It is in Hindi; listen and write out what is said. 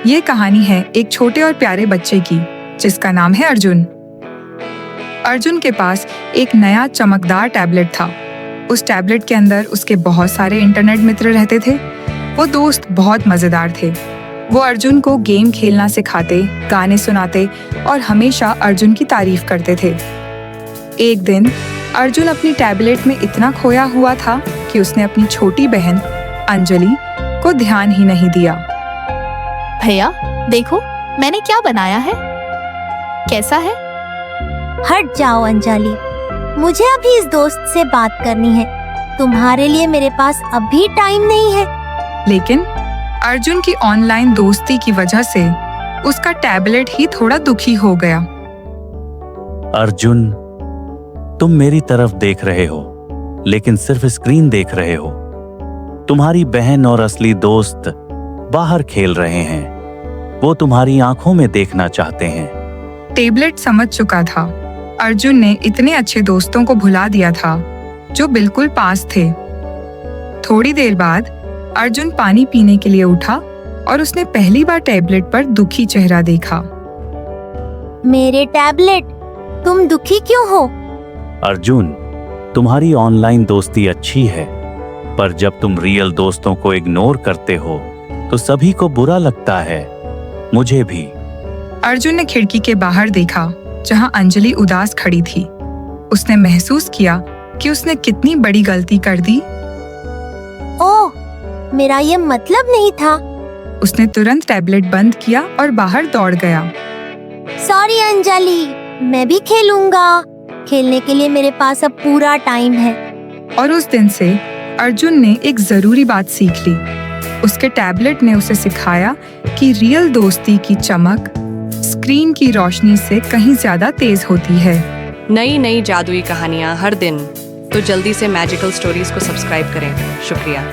ये कहानी है एक छोटे और प्यारे बच्चे की जिसका नाम है अर्जुन। अर्जुन के पास एक नया चमकदार टैबलेट था। उस टैबलेट के अंदर उसके बहुत सारे इंटरनेट मित्र रहते थे। वो दोस्त बहुत मजेदार थे। वो अर्जुन को गेम खेलना सिखाते, गाने सुनाते और हमेशा अर्जुन की तारीफ करते थे। एक दिन अर्जुन अपनी टैबलेट में इतना खोया हुआ था कि उसने अपनी छोटी बहन अंजलि को ध्यान ही नहीं दिया। भैया देखो मैंने क्या बनाया है, कैसा है? हट जाओ अंजलि, मुझे अभी इस दोस्त से बात करनी है। तुम्हारे लिए मेरे पास अभी टाइम नहीं है। लेकिन अर्जुन की ऑनलाइन दोस्ती की वजह से उसका टैबलेट ही थोड़ा दुखी हो गया। अर्जुन, तुम मेरी तरफ देख रहे हो लेकिन सिर्फ स्क्रीन देख रहे हो। तुम्हारी बहन और असली दोस्त बाहर खेल रहे हैं। वो तुम्हारी आंखों में देखना चाहते हैं। टैबलेट समझ चुका था। अर्जुन ने इतने अच्छे दोस्तों को भुला दिया था जो बिल्कुल पास थे। थोड़ी देर बाद अर्जुन पानी पीने के लिए उठा और उसने पहली बार टैबलेट पर दुखी चेहरा देखा। मेरे टैबलेट, तुम दुखी क्यों हो? अर्जुन, तुम्हारी ऑनलाइन दोस्ती अच्छी है, पर जब तुम रियल दोस्तों को इग्नोर करते हो तो सभी को बुरा लगता है, मुझे भी। अर्जुन ने खिड़की के बाहर देखा जहां अंजलि उदास खड़ी थी। उसने महसूस किया कि उसने कितनी बड़ी गलती कर दी। ओह, मेरा ये मतलब नहीं था। उसने तुरंत टैबलेट बंद किया और बाहर दौड़ गया। सॉरी अंजलि, मैं भी खेलूंगा। खेलने के लिए मेरे पास अब पूरा टाइम है। और उस दिन से अर्जुन ने एक जरूरी बात सीख ली। उसके टैबलेट ने उसे सिखाया कि रियल दोस्ती की चमक स्क्रीन की रोशनी से कहीं ज्यादा तेज होती है। नई नई जादुई कहानियाँ हर दिन, तो जल्दी से मैजिकल स्टोरीज को सब्सक्राइब करें। शुक्रिया।